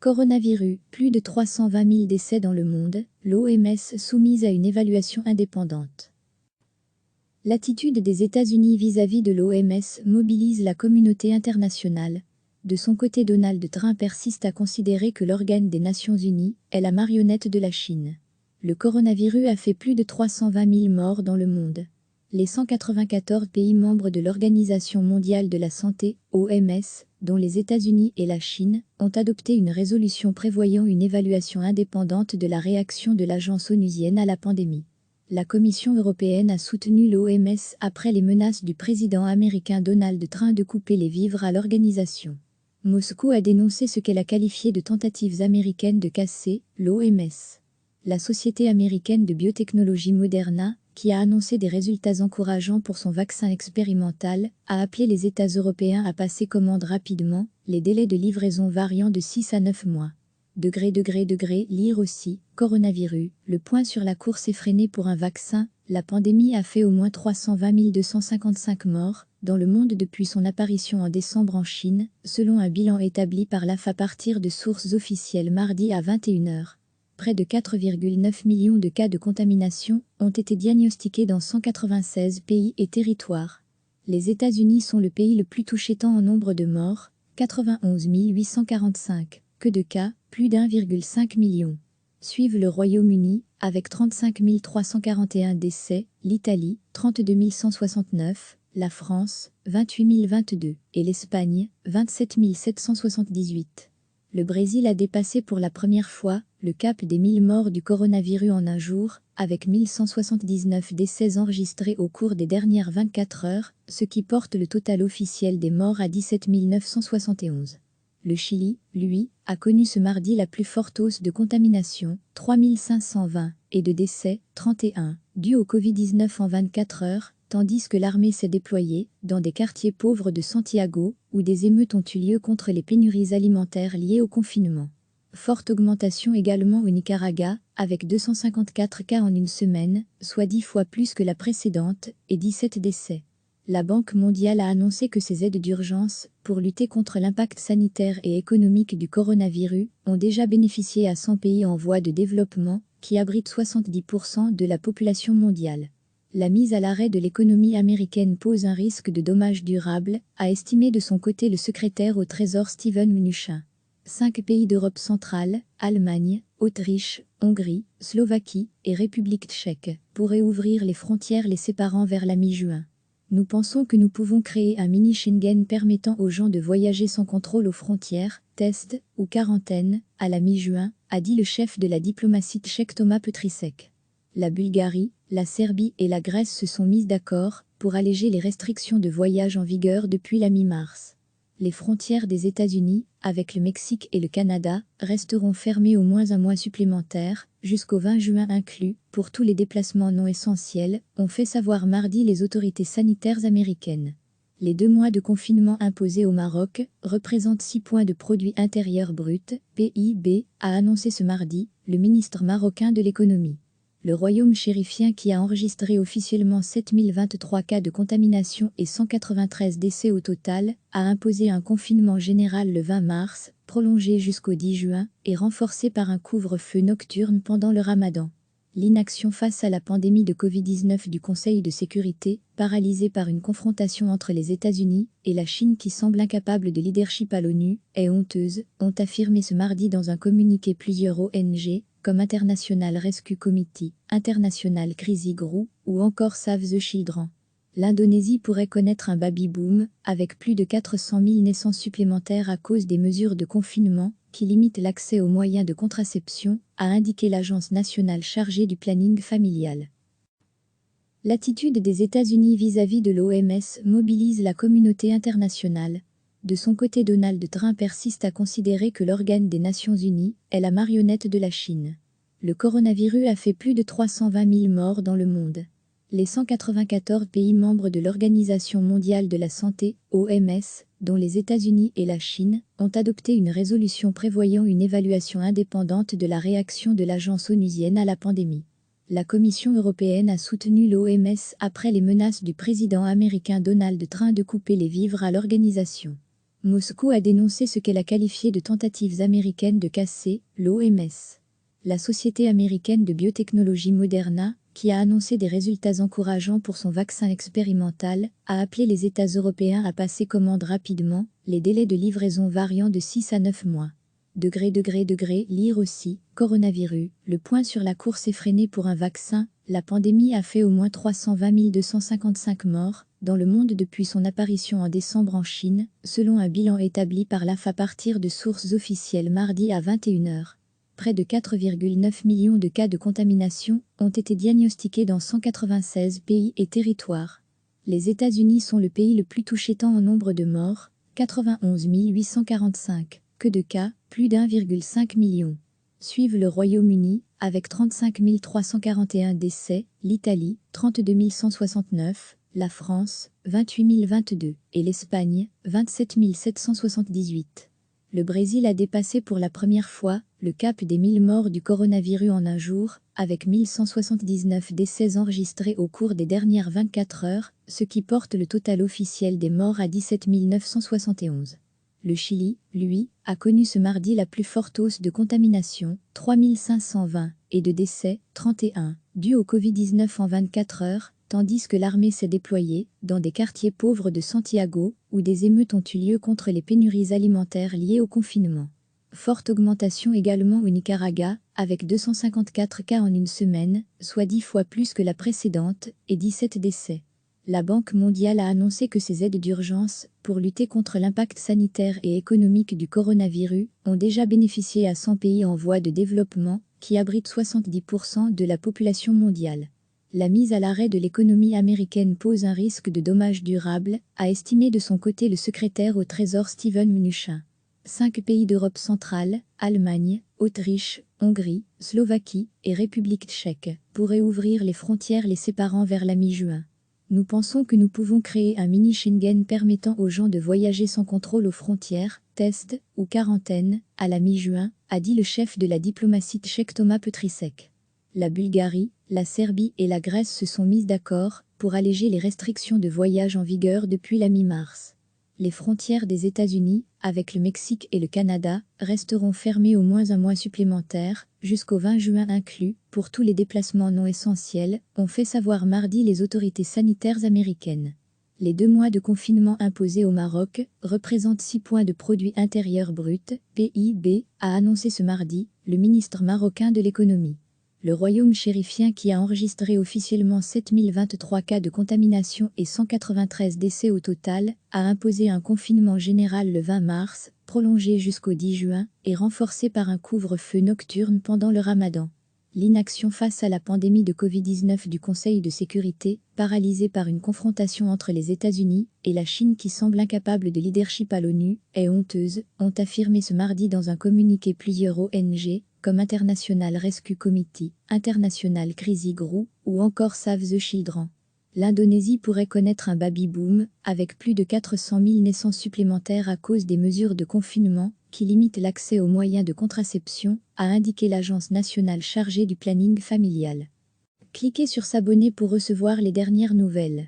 Coronavirus, plus de 320 000 décès dans le monde, l'OMS soumise à une évaluation indépendante. L'attitude des États-Unis vis-à-vis de l'OMS mobilise la communauté internationale. De son côté, Donald Trump persiste à considérer que l'organe des Nations Unies est la marionnette de la Chine. Le coronavirus a fait plus de 320 000 morts dans le monde. Les 194 pays membres de l'Organisation mondiale de la santé, OMS, dont les États-Unis et la Chine, ont adopté une résolution prévoyant une évaluation indépendante de la réaction de l'agence onusienne à la pandémie. La Commission européenne a soutenu l'OMS après les menaces du président américain Donald Trump de couper les vivres à l'organisation. Moscou a dénoncé ce qu'elle a qualifié de tentatives américaines de casser l'OMS. La société américaine de biotechnologie Moderna, qui a annoncé des résultats encourageants pour son vaccin expérimental, a appelé les États européens à passer commande rapidement, les délais de livraison variant de 6 à 9 mois. Lire aussi, coronavirus, le point sur la course effrénée pour un vaccin, la pandémie a fait au moins 320 255 morts dans le monde depuis son apparition en décembre en Chine, selon un bilan établi par l'AF à partir de sources officielles mardi à 21 h. Près de 4,9 millions de cas de contamination ont été diagnostiqués dans 196 pays et territoires. Les États-Unis sont le pays le plus touché tant en nombre de morts, 91 845, que de cas, plus d'1,5 million. Suivent le Royaume-Uni, avec 35 341 décès, l'Italie, 32 169, la France, 28 022, et l'Espagne, 27 778. Le Brésil a dépassé pour la première fois le cap des 1000 morts du coronavirus en un jour, avec 1179 décès enregistrés au cours des dernières 24 heures, ce qui porte le total officiel des morts à 17 971. Le Chili, lui, a connu ce mardi la plus forte hausse de contamination, 3520, et de décès, 31, dus au Covid-19 en 24 heures, tandis que l'armée s'est déployée dans des quartiers pauvres de Santiago, où des émeutes ont eu lieu contre les pénuries alimentaires liées au confinement. Forte augmentation également au Nicaragua, avec 254 cas en une semaine, soit 10 fois plus que la précédente, et 17 décès. La Banque mondiale a annoncé que ces aides d'urgence, pour lutter contre l'impact sanitaire et économique du coronavirus, ont déjà bénéficié à 100 pays en voie de développement, qui abritent 70% de la population mondiale. La mise à l'arrêt de l'économie américaine pose un risque de dommages durables, a estimé de son côté le secrétaire au Trésor Steven Mnuchin. 5 pays d'Europe centrale, Allemagne, Autriche, Hongrie, Slovaquie et République tchèque, pourraient ouvrir les frontières les séparant vers la mi-juin. Nous pensons que nous pouvons créer un mini-Schengen permettant aux gens de voyager sans contrôle aux frontières, test ou quarantaine, à la mi-juin, a dit le chef de la diplomatie tchèque Thomas Petříček. La Bulgarie, la Serbie et la Grèce se sont mises d'accord pour alléger les restrictions de voyage en vigueur depuis la mi-mars. Les frontières des États-Unis, avec le Mexique et le Canada, resteront fermées au moins un mois supplémentaire, jusqu'au 20 juin inclus, pour tous les déplacements non essentiels, ont fait savoir mardi les autorités sanitaires américaines. Les 2 mois de confinement imposés au Maroc représentent 6 points de produit intérieur brut, PIB, a annoncé ce mardi le ministre marocain de l'économie. Le royaume chérifien, qui a enregistré officiellement 7023 cas de contamination et 193 décès au total, a imposé un confinement général le 20 mars, prolongé jusqu'au 10 juin, et renforcé par un couvre-feu nocturne pendant le Ramadan. L'inaction face à la pandémie de Covid-19 du Conseil de sécurité, paralysée par une confrontation entre les États-Unis et la Chine qui semble incapable de leadership à l'ONU, est honteuse, ont affirmé ce mardi dans un communiqué plusieurs ONG, comme International Rescue Committee, International Crisis Group ou encore Save the Children. L'Indonésie pourrait connaître un baby-boom, avec plus de 400 000 naissances supplémentaires à cause des mesures de confinement qui limitent l'accès aux moyens de contraception, a indiqué l'Agence nationale chargée du planning familial. L'attitude des États-Unis vis-à-vis de l'OMS mobilise la communauté internationale. De son côté, Donald Trump persiste à considérer que l'organe des Nations Unies est la marionnette de la Chine. Le coronavirus a fait plus de 320 000 morts dans le monde. Les 194 pays membres de l'Organisation mondiale de la santé, OMS, dont les États-Unis et la Chine, ont adopté une résolution prévoyant une évaluation indépendante de la réaction de l'agence onusienne à la pandémie. La Commission européenne a soutenu l'OMS après les menaces du président américain Donald Trump de couper les vivres à l'organisation. Moscou a dénoncé ce qu'elle a qualifié de tentatives américaines de casser l'OMS. La société américaine de biotechnologie Moderna, qui a annoncé des résultats encourageants pour son vaccin expérimental, a appelé les États européens à passer commande rapidement, les délais de livraison variant de 6 à 9 mois. Lire aussi, coronavirus, le point sur la course effrénée pour un vaccin, la pandémie a fait au moins 320 255 morts dans le monde depuis son apparition en décembre en Chine, selon un bilan établi par l'AF à partir de sources officielles mardi à 21 h. Près de 4,9 millions de cas de contamination ont été diagnostiqués dans 196 pays et territoires. Les États-Unis sont le pays le plus touché tant en nombre de morts, 91 845, que de cas, plus d'1,5 million. Suivent le Royaume-Uni, avec 35 341 décès, l'Italie, 32 169, la France, 28 022, et l'Espagne, 27 778. Le Brésil a dépassé pour la première fois le cap des 1000 morts du coronavirus en un jour, avec 1179 décès enregistrés au cours des dernières 24 heures, ce qui porte le total officiel des morts à 17 971. Le Chili, lui, a connu ce mardi la plus forte hausse de contamination, 3520, et de décès, 31, dû au Covid-19 en 24 heures, tandis que l'armée s'est déployée dans des quartiers pauvres de Santiago, où des émeutes ont eu lieu contre les pénuries alimentaires liées au confinement. Forte augmentation également au Nicaragua, avec 254 cas en une semaine, soit 10 fois plus que la précédente, et 17 décès. La Banque mondiale a annoncé que ces aides d'urgence, pour lutter contre l'impact sanitaire et économique du coronavirus, ont déjà bénéficié à 100 pays en voie de développement, qui abritent 70% de la population mondiale. La mise à l'arrêt de l'économie américaine pose un risque de dommages durables, a estimé de son côté le secrétaire au Trésor Steven Mnuchin. 5 pays d'Europe centrale, Allemagne, Autriche, Hongrie, Slovaquie et République tchèque, pourraient ouvrir les frontières les séparant vers la mi-juin. Nous pensons que nous pouvons créer un mini Schengen permettant aux gens de voyager sans contrôle aux frontières, test ou quarantaine, à la mi-juin, a dit le chef de la diplomatie tchèque Thomas Petříček. La Bulgarie, la Serbie et la Grèce se sont mises d'accord pour alléger les restrictions de voyage en vigueur depuis la mi-mars. Les frontières des États-Unis, avec le Mexique et le Canada, resteront fermées au moins un mois supplémentaire, jusqu'au 20 juin inclus, pour tous les déplacements non essentiels, ont fait savoir mardi les autorités sanitaires américaines. Les 2 mois de confinement imposés au Maroc représentent 6 points de produit intérieur brut, PIB, a annoncé ce mardi le ministre marocain de l'économie. Le royaume chérifien, qui a enregistré officiellement 7023 cas de contamination et 193 décès au total, a imposé un confinement général le 20 mars, prolongé jusqu'au 10 juin, et renforcé par un couvre-feu nocturne pendant le Ramadan. L'inaction face à la pandémie de Covid-19 du Conseil de sécurité, paralysée par une confrontation entre les États-Unis et la Chine qui semble incapable de leadership à l'ONU, est honteuse, ont affirmé ce mardi dans un communiqué plusieurs ONG, comme International Rescue Committee, International Crisis Group ou encore Save the Children. L'Indonésie pourrait connaître un baby-boom, avec plus de 400 000 naissances supplémentaires à cause des mesures de confinement qui limitent l'accès aux moyens de contraception, a indiqué l'Agence nationale chargée du planning familial. Cliquez sur s'abonner pour recevoir les dernières nouvelles.